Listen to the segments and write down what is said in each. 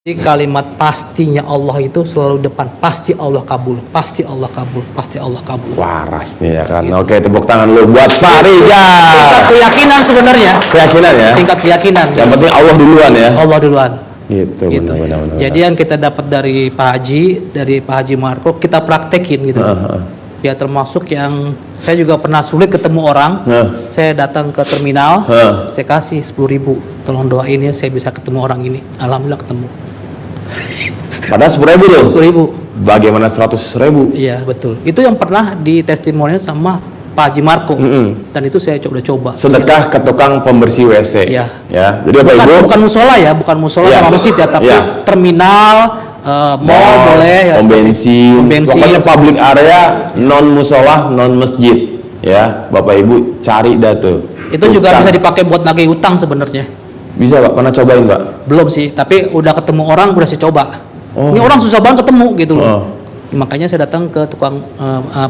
Jadi kalimat pastinya Allah itu selalu depan, pasti Allah kabul, pasti Allah kabul, pasti Allah kabul. Waras nih ya kan. Gitu. Oke, tepuk tangan lu buat Pak Rija. Tingkat keyakinan sebenarnya. Keyakinan ya. Tingkat keyakinan. Yang penting Allah duluan ya. Allah duluan. Gitu. Gitu. Benar. Jadi yang kita dapat dari Pak Haji Marco, kita praktekin gitu. Ya termasuk yang saya juga pernah sulit ketemu orang. Saya datang ke terminal, saya kasih 10.000. Tolong doain ya saya bisa ketemu orang ini. Alhamdulillah ketemu. Padahal 10.000 loh. 10.000. Bagaimana 100.000? Iya betul. Itu yang pernah di testimonial sama Pak Haji Marco. Dan itu saya coba. Sedekah ke tukang pembersih WC. Iya. Ya. Jadi Bapak Ibu. Bukan musola ya, bukan musola Iya. sama masjid ya, tapi Iya. terminal, mall boleh ya. Pom bensin. Pokoknya public area non musola, non masjid. Ya, Bapak Ibu cari dah tuh. Itu juga bisa dipakai buat nagih utang sebenarnya. Bisa Pak, pernah cobain Pak? Belum sih, tapi udah ketemu orang, udah saya coba. Ini orang susah banget ketemu gitu loh. Makanya saya datang ke tukang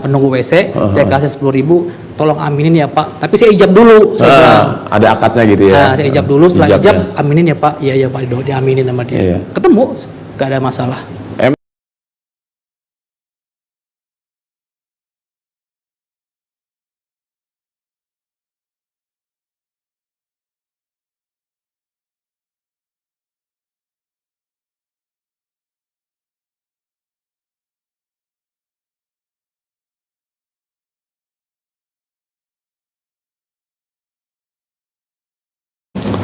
penunggu WC, saya kasih 10.000, tolong aminin ya Pak. Tapi saya ijab dulu. Ada akadnya gitu ya. Nah, saya ijab dulu, setelah Ijabnya. ijab aminin ya Pak. Iya Pak, diaminin sama dia. Iya. Ketemu, gak ada masalah.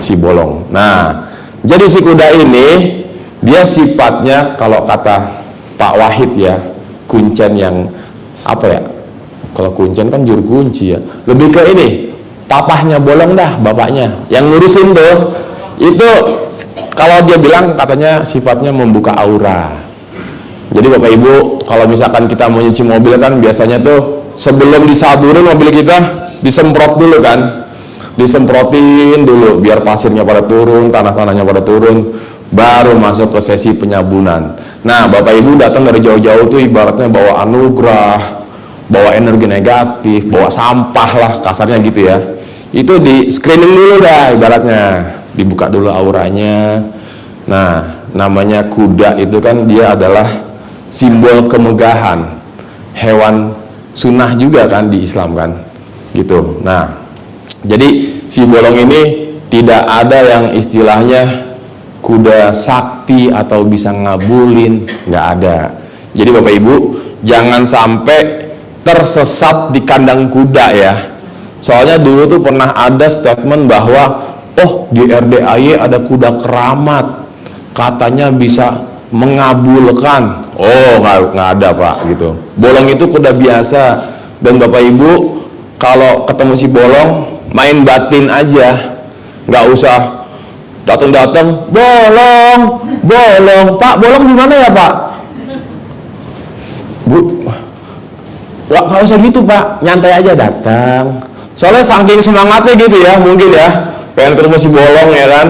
Si bolong. Nah, jadi si kuda ini dia sifatnya kalau kata Pak Wahid ya, kuncen yang apa ya? Kalau kuncen kan juru kunci ya. Lebih ke ini, papahnya bolong dah, bapaknya. Yang ngurusin tuh itu kalau dia bilang katanya sifatnya membuka aura. Jadi Bapak Ibu, kalau misalkan kita mau nyuci mobil kan biasanya tuh sebelum disaburin mobil kita disemprot dulu kan. Disemprotin dulu biar pasirnya pada turun, tanah-tanahnya pada turun, baru masuk ke sesi penyabunan. Nah, Bapak Ibu datang dari jauh-jauh tuh ibaratnya bawa anugerah, bawa energi negatif, bawa sampah lah kasarnya gitu ya. Itu di screening dulu dah ibaratnya, dibuka dulu auranya. Nah, namanya kuda itu kan dia adalah simbol kemegahan, hewan sunnah juga kan di Islam kan, gitu. Nah, jadi si bolong ini tidak ada yang istilahnya kuda sakti atau bisa ngabulin, nggak ada. Jadi Bapak Ibu jangan sampai tersesat di kandang kuda ya. Soalnya dulu tuh pernah ada statement bahwa di RDAY ada kuda keramat, katanya bisa mengabulkan. Nggak ada Pak gitu. Bolong itu kuda biasa, dan Bapak Ibu kalau ketemu si bolong main batin aja, nggak usah datang bolong Pak, bolong di mana ya Pak? Bu, nggak usah gitu Pak, nyantai aja datang. Soalnya saking semangatnya gitu ya, mungkin ya pengen ketemu si bolong ya kan,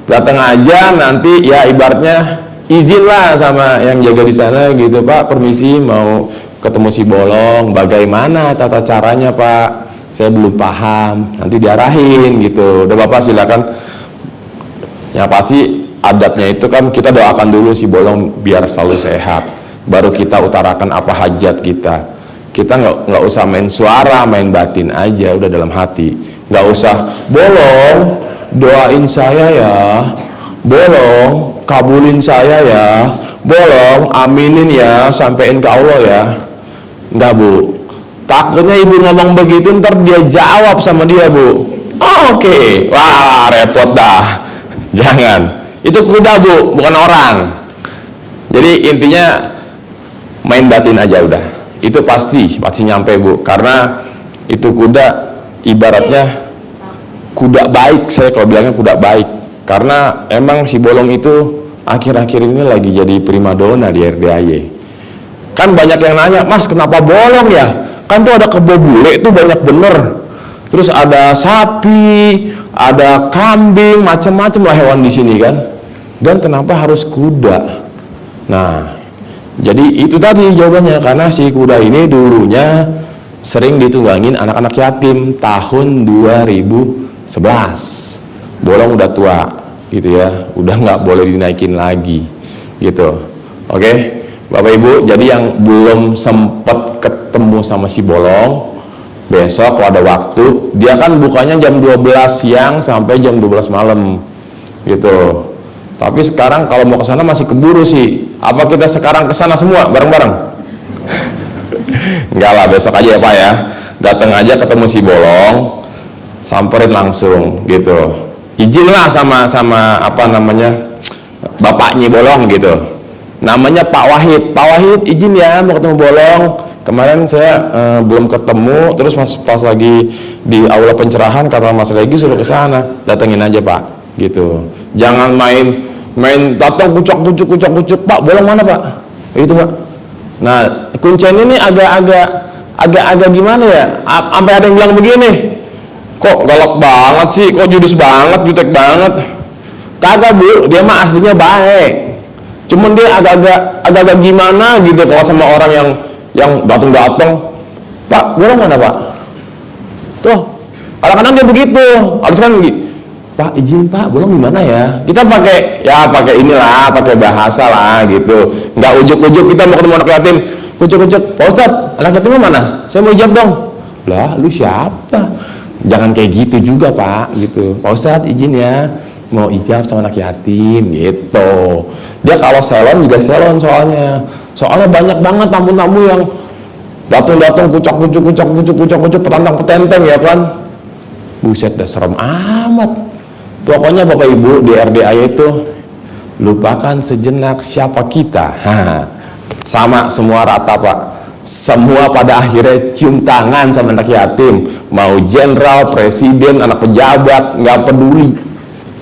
datang aja nanti ya ibaratnya izin lah sama yang jaga di sana gitu, Pak permisi mau ketemu si bolong, bagaimana tata caranya Pak? Saya belum paham, nanti diarahin gitu. Udah Bapak silakan. Ya pasti adabnya itu kan kita doakan dulu si bolong biar selalu sehat, baru kita utarakan apa hajat kita. Kita nggak usah main suara, main batin aja, udah dalam hati. Nggak usah bolong doain saya ya, bolong kabulin saya ya, bolong aminin ya, sampein ke Allah ya. Nggak Bu. Takutnya ibu ngomong begitu ntar dia jawab sama dia Bu. Oke. Wah repot dah. Jangan. Itu kuda Bu, bukan orang. Jadi intinya main batin aja udah. Itu pasti nyampe Bu. Karena itu kuda ibaratnya kuda baik, saya kalau bilangnya kuda baik. Karena emang si bolong itu akhir-akhir ini lagi jadi primadona di RDAY. Kan banyak yang nanya, Mas kenapa bolong ya? Kan tuh ada kebo bule tuh banyak bener, terus ada sapi, ada kambing, macam-macam lah hewan di sini kan, dan kenapa harus kuda? Nah, jadi itu tadi jawabannya, karena si kuda ini dulunya sering ditunggangin anak-anak yatim tahun 2011. Bolong udah tua, gitu ya, udah nggak boleh dinaikin lagi gitu. Oke, Bapak Ibu, jadi yang belum sempat ketemu sama si Bolong, besok kalau ada waktu, dia kan bukanya jam 12 siang sampai jam 12 malam gitu. Tapi sekarang kalau mau ke sana masih keburu sih. Apa kita sekarang ke sana semua bareng-bareng? Enggak lah, besok aja ya Pak ya. Datang aja ketemu si Bolong, samperin langsung gitu. Izinlah sama apa namanya, bapaknya Bolong gitu. Namanya Pak Wahid. Pak Wahid, izin ya mau ketemu Bolong. Kemarin saya belum ketemu, terus pas lagi di aula pencerahan kata Mas Regi suruh ke sana. Datengin aja Pak gitu. Jangan main datang kucuk Pak, Bolong mana Pak? Itu Pak. Nah, kuncen ini agak gimana ya? Sampai ada yang bilang begini, kok galak banget sih, kok judes banget, jutek banget. Kagak Bu, dia mah aslinya baik. Cuman dia agak gimana gitu kalau sama orang yang datang, Pak, Bolong mana Pak? Tuh, kadang-kadang dia begitu. Harus kan Pak, izin Pak, Bolong gimana ya? Kita pakai inilah, pakai bahasa lah gitu. Nggak ujuk-ujuk kita mau ketemu anak yatim. Ujuk-ujuk, Pak Ustadz, anak yatimnya mana? Saya mau ijab dong. Lah, lu siapa? Jangan kayak gitu juga Pak, gitu. Pak Ustadz, izin ya, mau ijab sama anak yatim, gitu. Dia kalau salon juga salon soalnya banyak banget tamu-tamu yang datang kucak-kucuk, petantang-petenteng ya kan. Buset, dah serem amat. Pokoknya Bapak Ibu di RDA itu lupakan sejenak siapa kita. Sama semua rata Pak. Semua pada akhirnya cium tangan sama anak yatim. Mau jenderal, presiden, anak pejabat, nggak peduli.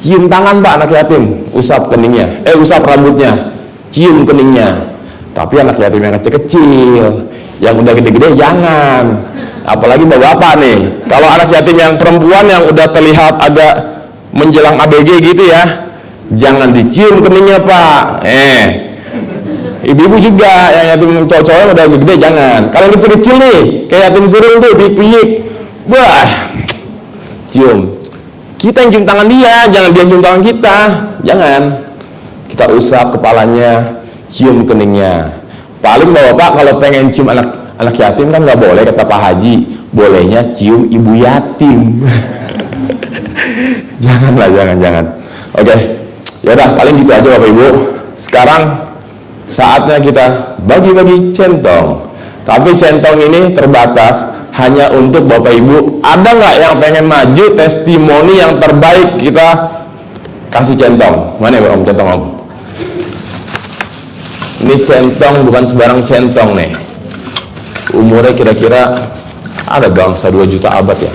Cium tangan Pak anak yatim, usap keningnya, usap rambutnya, cium keningnya. Tapi anak yatim yang kecil-kecil, yang udah gede-gede jangan. Apalagi bapak-bapak nih. Kalau anak yatim yang perempuan yang udah terlihat agak menjelang ABG gitu ya, jangan dicium keningnya Pak. Ibu-ibu juga yang yatim cowok-cowok yang udah gede jangan. Kalau yang kecil-kecil nih, kayak yatim kurung tuh, piyik-piyik, wah, cium. Kita yang cium tangan dia, jangan dia cium tangan kita. Jangan. Kita usap kepalanya, cium keningnya. Paling bapak kalau pengen cium anak yatim kan nggak boleh kata Pak Haji, bolehnya cium ibu yatim. jangan. Oke, yaudah paling gitu aja Bapak Ibu. Sekarang saatnya kita bagi-bagi centong. Tapi centong ini terbatas hanya untuk Bapak Ibu. Ada nggak yang pengen maju testimoni yang terbaik, kita kasih centong. Mana ya Om centong Om? Ini centong bukan sembarang centong nih. Umurnya kira-kira ada bangsa 2 juta abad ya.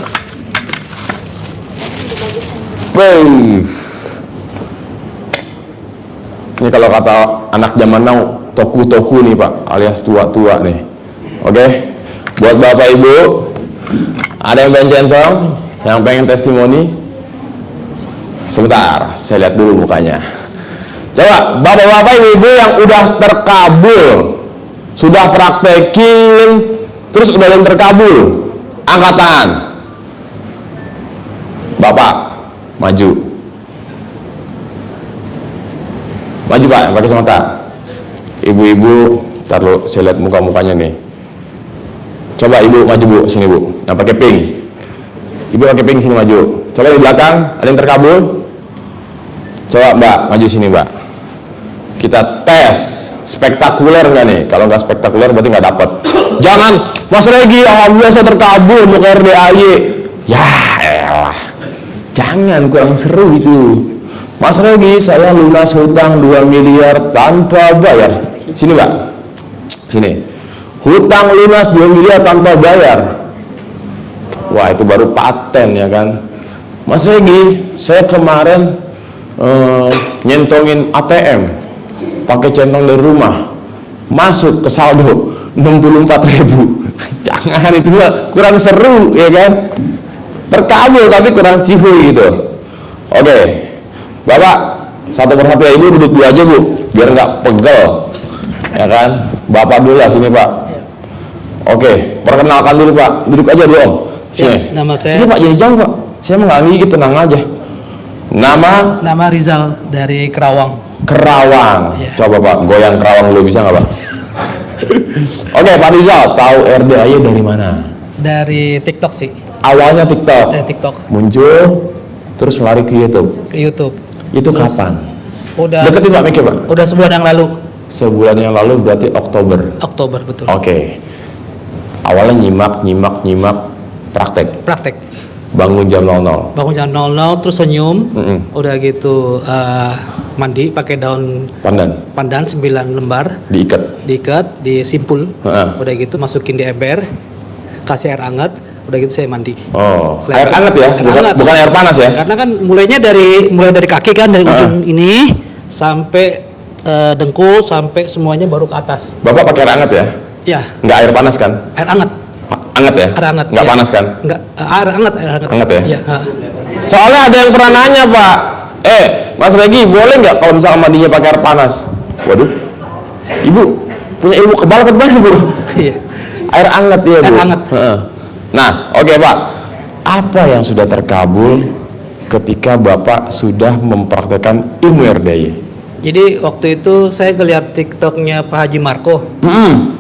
Ini kalau kata anak zaman now, toku-toku nih Pak, alias tua-tua nih. Oke, buat Bapak Ibu, ada yang pengen centong, yang pengen testimoni? Sebentar, saya lihat dulu mukanya. Coba Bapak-Bapak, Ibu yang udah terkabul, sudah praktekin, terus udah yang terkabul, angkat tangan. Bapak, maju Pak, yang pakai mata. Ibu-ibu, taruh, saya lihat muka-mukanya nih. Coba Ibu maju Bu, sini Bu, yang pakai pink. Ibu pakai pink, sini maju. Coba di belakang, ada yang terkabul? Coba Mbak, maju sini Mbak. Kita tes, spektakuler nggak nih? Kalau nggak spektakuler berarti nggak dapat. Jangan, Mas Regi, alhamdulillah saya terkabul mau ke RDAY. Ya elah, jangan, kurang seru itu. Mas Regi, saya lunas hutang 2 miliar tanpa bayar. Sini Mbak, sini. Hutang lunas 2 miliar tanpa bayar. Wah, itu baru paten ya kan. Mas Regi, saya kemarin nyentongin ATM pakai centong dari rumah, masuk ke saldo 64.000. Jangan, itu kurang seru ya kan. Terkabul tapi kurang cihuy gitu. Oke, Bapak, satu persatu ya, Ibu duduk dulu aja Bu, biar nggak pegel ya kan. Bapak dulu lah, sini Pak. Oke, perkenalkan dulu Pak, duduk aja dulu Om. Sini. Ya, nama saya. Sini Pak, jangan jauh Pak. Saya nggak gigit, tenang aja. Nama Nama Rizal dari Kerawang. Kerawang. Iya. Coba Pak, goyang Kerawang dulu bisa nggak Pak? Oke, Pak Rizal, tahu RDAY dari mana? Dari TikTok sih. Awalnya TikTok. Dari TikTok Muncul, terus lari ke YouTube. ke YouTube. Itu Terus kapan? Udah Deketin Pak Miki Pak. udah sebulan yang lalu. Sebulan yang lalu berarti Oktober. Oktober betul. Oke. Awalnya nyimak, praktek. Praktek. Bangun jam 00. Bangun jam 00 terus senyum. Mm-mm. Udah gitu mandi pakai daun Pandan, pandan 9 lembar, diikat. disimpul. Heeh. Udah gitu masukin di ember, kasih air hangat. Udah gitu saya mandi. Oh, Setelah air itu- hangat ya, air bukan, hangat. bukan air panas ya? Karena kan mulai dari kaki kan, dari ujung ini sampai dengkul sampai semuanya baru ke atas. Bapak pakai air hangat ya? Ya, Nggak air panas kan? air hangat. Hangat ya? Air hangat. Nggak ya. panas kan? Enggak, air hangat, air hangat. Hangat ya? Iya, Soalnya ada yang pernah nanya Pak, Mas Regi boleh nggak kalau misalnya mandinya pakai air panas? Waduh, Ibu punya ilmu kebal apa gimana Bu? Iya. Air hangat ya Bu? Air hangat. Heeh. Nah, oke Pak, apa yang sudah terkabul ketika Bapak sudah mempraktekkan ilmu RDAY? Jadi waktu itu saya ngeliat TikToknya Pak Haji Marco.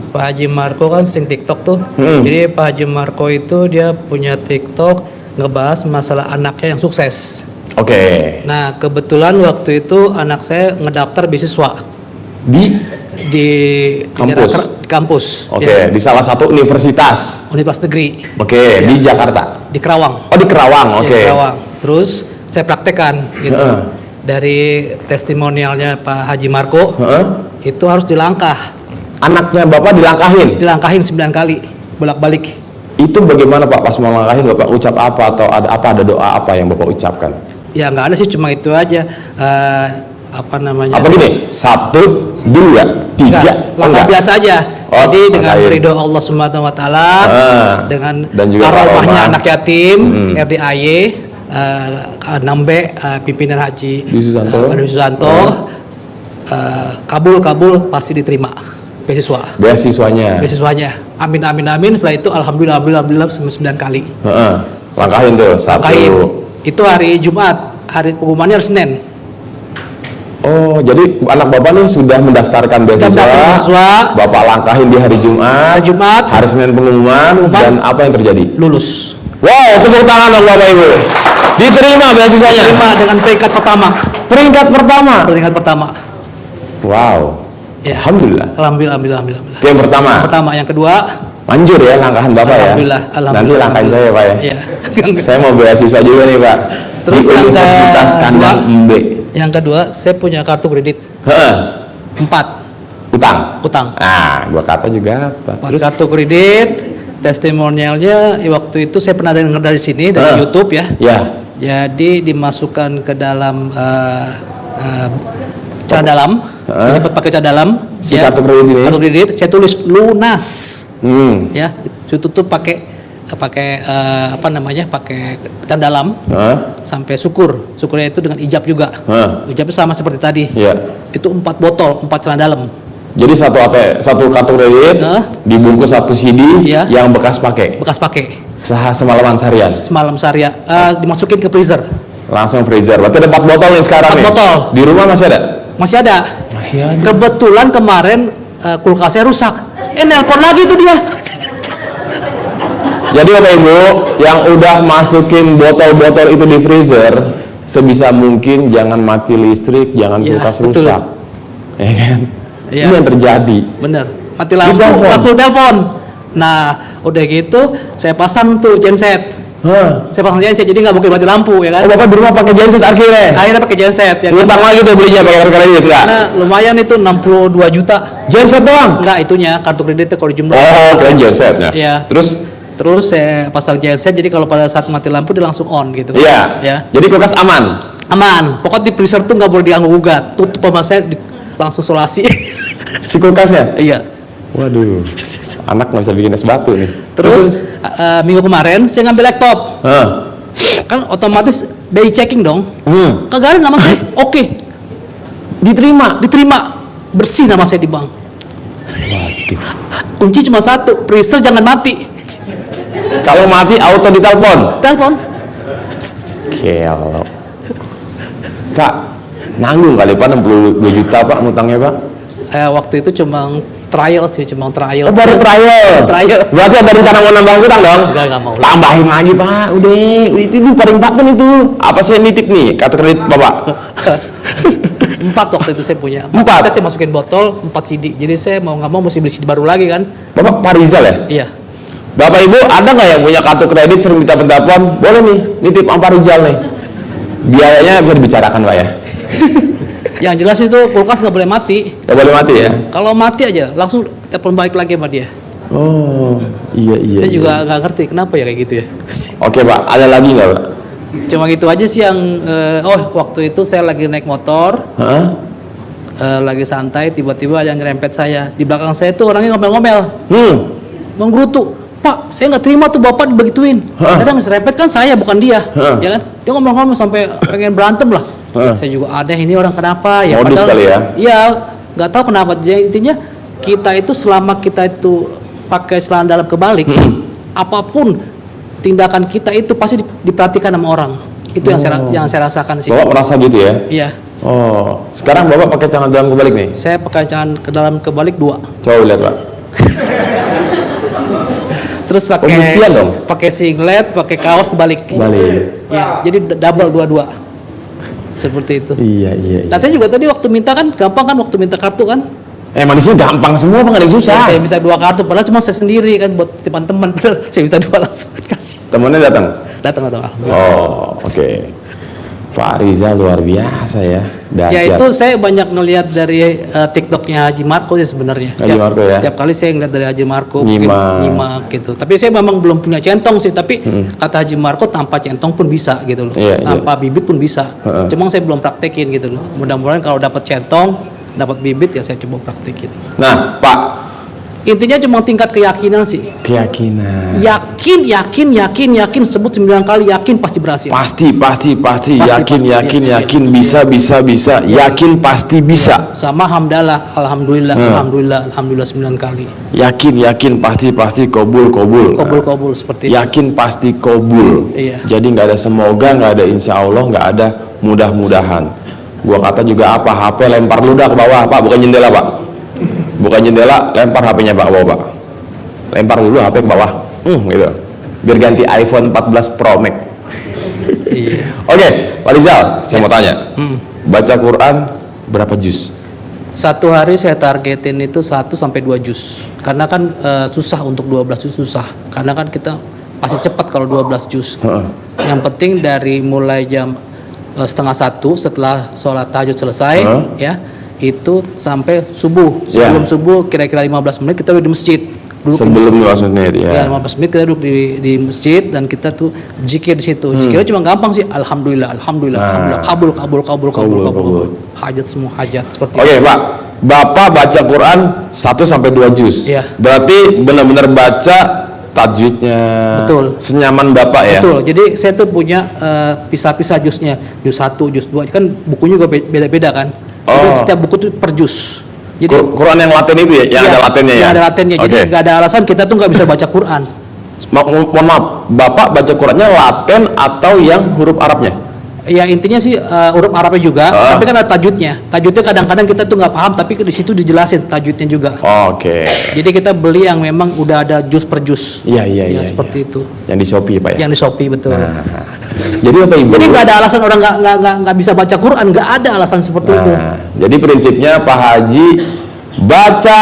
Pak Haji Marco kan sering TikTok tuh. Jadi Pak Haji Marco itu dia punya TikTok ngebahas masalah anaknya yang sukses. Oke. Nah kebetulan waktu itu anak saya ngedaftar beasiswa Di di Kampus? di kampus. Oke, Ya, di salah satu universitas. Universitas Negeri Oke, di Jakarta. di Kerawang. Oh, di Kerawang. Ya, Oke. Kerawang. Terus saya praktekkan gitu. Heeh. Dari testimonialnya Pak Haji Marco Heeh. itu harus dilangkah. Anaknya Bapak dilangkahin. Dilangkahin 9 kali bolak-balik. Itu bagaimana Pak pas mau langkahin Bapak ucap apa atau ada doa apa yang Bapak ucapkan? Ya nggak ada sih, cuma itu aja. Apa namanya? Apa gini? 1, 2, 3. Enggak, langkah biasa aja. Oh, Jadi dengan langkahin. ridho Allah Subhanahu wa taala, dengan dan juga karomahnya karomah. anak yatim, RDAY, 6B, pimpinan Haji Dwi Susanto. Dwi Susanto, kabul pasti diterima beasiswa. Beasiswanya. Amin amin amin. Setelah itu alhamdulillah 9 kali. Heeh. Langkahin tuh. 1. Langkahin. Itu hari Jumat, hari pengumumannya hari Senin. Oh, jadi anak Bapak nih sudah mendaftarkan beasiswa. beasiswa. Bapak langkahin di hari Jumat. Hari Jumat. Hari Senin pengumuman. Dan apa yang terjadi? Lulus. Wow, tepuk tangan dong Bapak Ibu. Diterima beasiswanya. Terima dengan peringkat pertama. Peringkat pertama. Peringkat pertama. Wow. Ya. Alhamdulillah. Alhamdulillah. Itu yang pertama. Pertama, yang kedua, Manjur ya langkahan Bapak ya. Alhamdulillah. Nanti langkahin saya Pak ya. Iya. Saya mau beasiswa juga nih Pak. Terus di yang Universitas kedua- Kandang Mbe. Yang kedua, saya punya kartu kredit Heeh. 4 Utang. utang. Gua kata juga apa. 4 Terus kartu kredit, testimonialnya waktu itu saya pernah dengar dari sini dari YouTube ya. ya. Jadi dimasukkan ke dalam cara dalam, dapat pakai cara dalam. Si kartu kredit ini? Kartu kredit, saya tulis lunas. Ya, itu tuh pakai apa namanya? Pakai cara dalam sampai syukurnya itu dengan ijab juga. Ijabnya sama seperti tadi. Iya. Itu 4 botol, 4 celana dalam. Jadi satu kartu kredit dibungkus 1 CD Iya. yang bekas pakai. Bekas pakai. Semalaman seharian. Semalam seharian dimasukin ke freezer. Langsung freezer. Berarti ada 4 botol nih sekarang 4 nih. botol. Di rumah masih ada? Masih ada. Masih ada. Kebetulan kemarin kulkasnya rusak. Nelpon lagi tuh dia. Jadi Bapak Ibu yang udah masukin botol-botol itu di freezer, sebisa mungkin jangan mati listrik, jangan Iya, kulkas betul. rusak. Ya kan? Iya. Ini yang terjadi. Bener. Mati lampu Ditelepon. langsung telepon. Nah, udah gitu saya pasang tuh genset. Saya pasang genset jadi nggak mungkin mati lampu ya Oh kan. Bapak di rumah pakai genset akhirnya? Akhirnya pakai genset ya. Utang lagi tuh belinya pakai kartu kredit nggak? Karena lumayan itu 62 juta. Genset doang? Enggak, itunya kartu kreditnya kalau dijumlah. Oh, keren gensetnya. Iya. Terus saya pasang genset jadi kalau pada saat mati lampu dia langsung on gitu. iya. Ya. Jadi kulkas aman. Aman. Pokoknya di freezer tuh nggak boleh diganggu gugat. Tutup sama saya langsung solasi. Si kulkasnya? Iya. Waduh. Anak nggak bisa bikin es batu nih. Terus minggu kemarin saya ngambil laptop. Kan otomatis BI checking dong. Kagak ada nama saya. Oke. Diterima. Bersih nama saya di bank. Waduh. Kunci cuma satu, freezer jangan mati. Kalau mati auto ditelepon. Telepon. Kelo. Pak, nanggung kali Pak 62 juta Pak ngutangnya Pak? Waktu itu cuma trial sih, cuma trial. Oh, baru trial. Trial. Berarti ada rencana mau nambah utang dong? Enggak mau. Tambahin lagi Pak, udah itu paling paten itu. Apa sih nitip nih kartu kredit Bapak? 4 waktu itu saya punya. 4? Kita saya masukin botol 4 CD. Jadi saya mau nggak mau mesti beli CD baru lagi kan. Bapak Pak Rizal ya? Iya. Bapak Ibu ada nggak yang punya kartu kredit sering minta telepon? Boleh nih, nitip sama Pak Rizal nih. Biayanya bisa dibicarakan Pak ya? Yang jelas itu kulkas nggak boleh mati. Nggak boleh mati ya? Kalau mati aja langsung telepon balik lagi sama dia. Oh, iya. Saya juga nggak ngerti kenapa ya kayak gitu ya. Oke Pak, ada lagi nggak Pak? Cuma gitu aja sih yang waktu itu saya lagi naik motor, lagi santai, tiba-tiba ada yang nyerempet saya. Di belakang saya tuh orangnya ngomel-ngomel, menggerutu. Pak, saya nggak terima tuh bapak dibegituin. Kadang serempet kan saya bukan dia, ya kan? Dia ngomel-ngomel sampai pengen berantem lah. Saya juga aneh ini orang kenapa ya? Modus padahal, kali ya? Iya, nggak tahu kenapa. Jadi intinya kita itu selama kita itu pakai celana dalam kebalik, apapun tindakan kita itu pasti diperhatikan sama orang. Itu yang saya rasakan sih. Bapak merasa gitu ya? Iya. Oh, sekarang Bapak pakai celana dalam kebalik nih? Saya pakai celana ke dalam kebalik 2. Coba lihat Pak. Terus Pembuktian dong? pakai singlet, pakai kaos kebalik. Balik. Ya, jadi double 2-2. Seperti itu. Iya. Dan saya juga tadi waktu minta kan gampang kan waktu minta kartu kan? Emang di sini gampang semua Pak, nggak ada yang susah. Saya minta 2 kartu padahal cuma saya sendiri kan buat titipan teman. Saya minta 2 langsung kasih. Temennya datang? Datang. Oh, oke. Pak Rizal luar biasa ya. Ya Dahsyat. itu saya banyak ngelihat dari TikToknya Haji Marco sih sebenarnya. Haji Marco ya. Tiap kali saya ngeliat dari Haji Marco Nyimak gitu. Tapi saya memang belum punya centong sih. Tapi kata Haji Marco tanpa centong pun bisa gitu loh. Iya, Tanpa bibit pun bisa. Cuma saya belum praktekin gitu loh. Mudah-mudahan kalau dapat centong, dapat bibit ya saya coba praktekin. Nah Pak, Intinya cuma tingkat keyakinan sih. keyakinan. Yakin sebut 9 kali yakin pasti berhasil. Pasti. Pasti. Yakin. Bisa. Yakin pasti bisa. Sama hamdalah, alhamdulillah 9 kali. Yakin pasti kobul. Kobul seperti itu. Yakin pasti kobul. Iya. Jadi nggak ada semoga, nggak ada insya Allah, nggak ada mudah-mudahan. Gua kata juga apa, HP lempar ludah ke bawah Pak, bukan jendela Pak. Bukan jendela, lempar HP-nya Pak ke bawah Pak. Lempar dulu HP ke bawah, gitu. Biar ganti iPhone 14 Pro Max. Iya. Oke, Pak Rizal, saya mau tanya. Baca Quran berapa juz? Satu hari saya targetin itu 1 sampai 2 juz. Karena kan susah untuk 12 juz susah. Karena kan kita pasti cepat kalau 12 juz. Yang penting dari mulai jam 12:30 setelah sholat tahajud selesai, ya itu sampai subuh. Sebelum subuh kira-kira 15 menit kita udah di masjid. Sebelum 15 menit ya. 15 menit kita duduk di masjid dan kita tuh zikir di situ. Zikirnya cuma gampang sih. Alhamdulillah. Kabul. Hajat semua hajat seperti Oke, itu. Pak. Bapak baca Quran 1 sampai 2 juz. Iya. Berarti benar-benar baca tajwidnya. Betul. Senyaman Bapak ya. Betul. Jadi saya tuh punya pisah-pisah juznya. Juz 1, juz 2 kan bukunya juga beda-beda kan. Jadi setiap buku tuh per juz. Jadi Quran yang Latin itu ya, yang ada latennya ya. Yang ada latennya. Jadi nggak ada alasan kita tuh nggak bisa baca Quran. Mohon maaf, Bapak baca Qurannya Latin atau yang huruf Arabnya? Ya intinya sih huruf Arabnya juga, tapi kan ada tajwidnya. Tajwidnya kadang-kadang kita tuh nggak paham, tapi di situ dijelasin tajwidnya juga. Oke. Jadi kita beli yang memang udah ada juz per juz. Iya. Seperti itu. Yang di Shopee Pak ya. Yang di Shopee betul. Nah, jadi Bapak Ibu. Jadi nggak ada alasan orang nggak bisa baca Quran, nggak ada alasan seperti itu. Jadi prinsipnya Pak Haji baca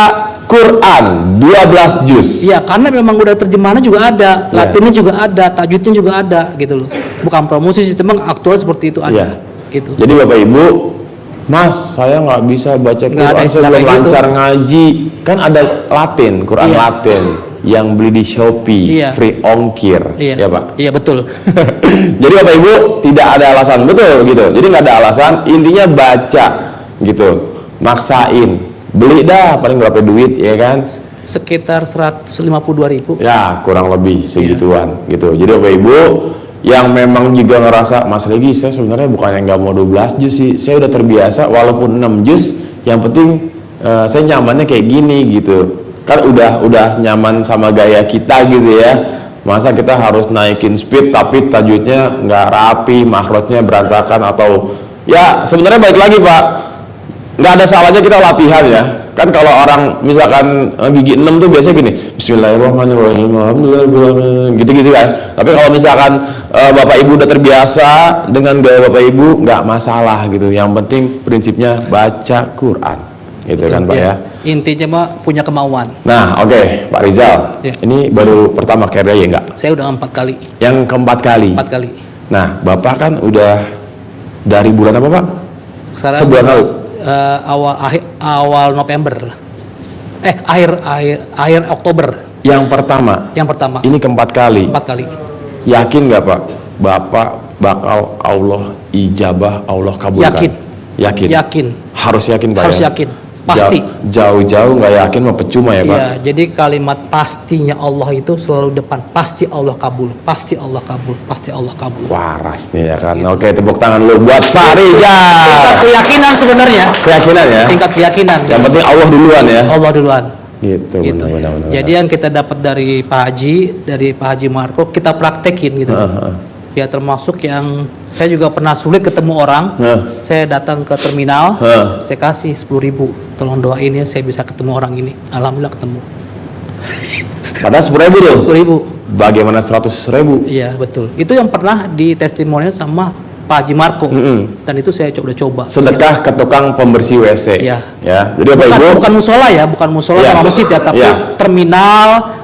Quran 12 juz. Iya, karena memang udah terjemahannya juga ada, Latinnya juga ada, tajwidnya juga ada gitu loh. Bukan promosi sih, memang aktual seperti itu ada. Gitu. Jadi Bapak Ibu, Mas, saya nggak bisa baca Quran, saya belum lancar ngaji. Kan ada Latin, Quran Latin yang beli di Shopee, free ongkir, ya Pak? Iya betul. Jadi Bapak Ibu tidak ada alasan, betul gitu. Jadi nggak ada alasan, intinya baca gitu, maksain. Beli dah paling berapa duit ya kan? Sekitar 152.000. Ya kurang lebih segituan gitu. Jadi Bapak Ibu yang memang juga ngerasa Mas Regi saya sebenarnya bukan yang nggak mau 12 juz sih, saya udah terbiasa walaupun 6 juz, yang penting saya nyamannya kayak gini gitu. Kan udah nyaman sama gaya kita gitu ya. Masa kita harus naikin speed tapi tajwidnya nggak rapi, makhrajnya berantakan atau Ya sebenarnya balik lagi Pak, nggak ada salahnya kita latihan ya. Kan kalau orang misalkan gigi 6 tuh biasanya gini, Bismillahirrahmanirrahim, Alhamdulillah, gitu-gitu kan. Tapi kalau misalkan Bapak Ibu udah terbiasa dengan gaya Bapak Ibu, nggak masalah gitu. Yang penting prinsipnya baca Quran, gitu. Betul, kan Pak ya. Intinya mah punya kemauan. Nah oke, Pak Rizal, ini baru pertama carrier ya nggak? Saya udah 4 kali. Yang keempat kali. 4 kali. Nah Bapak kan udah dari bulan apa Pak? Sekarang sebulan lalu. Awal November, akhir Oktober. Yang pertama. Ini keempat kali. 4 kali. Yakin nggak Pak, Bapak bakal Allah ijabah, Allah kabulkan? Yakin. Harus yakin Pak. Harus ya? yakin. Pasti. Jauh-jauh nggak yakin mah percuma ya Pak. Iya, jadi kalimat pastinya Allah itu selalu depan. Pasti Allah kabul. Pasti Allah kabul. Pasti Allah kabul. Waras nih ya kan. Gitu. Oke, tepuk tangan lu buat Pak Rizal. Tingkat keyakinan sebenarnya. Keyakinan ya. Tingkat keyakinan. Yang penting Allah duluan ya. Allah duluan. Gitu. Benar. Jadi yang kita dapat dari Pak Haji Marco, kita praktekin gitu. Ya termasuk yang saya juga pernah sulit ketemu orang. Saya datang ke terminal, saya kasih 10.000. Tolong doain ya saya bisa ketemu orang ini. Alhamdulillah ketemu. Padahal 10.000 tuh. 10.000. Bagaimana 100.000? Iya betul. Itu yang pernah di testimonial sama Pak Haji Marco. Dan itu saya udah coba. Sedekah ke tukang pembersih WC. Iya. Ya. Jadi Bapak Ibu. Bukan musola ya, bukan musola sama masjid ya, tapi terminal.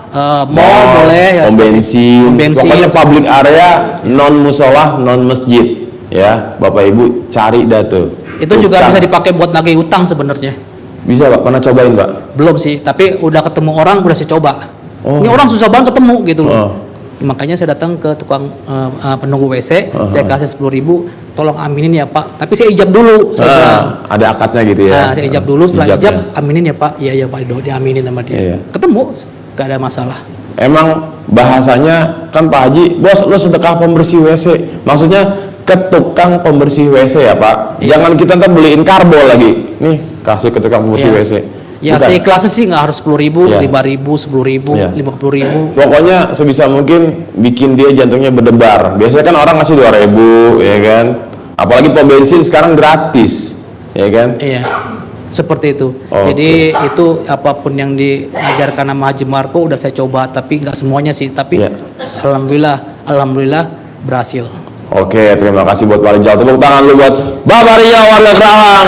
Mall boleh ya, pom bensin, pokoknya public area non musola non masjid ya Bapak Ibu cari dah tuh. Itu juga bisa dipakai buat nagih utang sebenarnya. Bisa Pak, pernah cobain Pak? Belum sih, tapi udah ketemu orang udah saya coba. Ini orang susah banget ketemu gitu loh. Makanya saya datang ke tukang penunggu WC, saya kasih 10.000, tolong aminin ya Pak. Tapi saya ijab dulu. Ada akadnya gitu ya. Nah, saya ijab dulu, setelah ijab aminin ya Pak. Iya Pak, diaminin sama dia. Iya. Ketemu. Gak ada masalah. Emang bahasanya kan Pak Haji, bos lo sedekah pembersih WC. Maksudnya ke tukang pembersih WC ya Pak. Jangan kita ntar beliin karbol lagi. Nih kasih ke tukang pembersih WC. Ya seikhlasnya sih nggak harus 10.000, 5.000, 10.000, 50.000. Pokoknya sebisa mungkin bikin dia jantungnya berdebar. Biasanya kan orang ngasih 2.000 ya kan. Apalagi pom bensin sekarang gratis ya kan. Iya. Seperti itu. Jadi itu apapun yang diajarkan sama Haji Marco udah saya coba, tapi nggak semuanya sih. Tapi alhamdulillah berhasil. Oke, terima kasih buat Pak Rizal. Tepuk tangan lu buat Bapak Rizal warga Kerawang.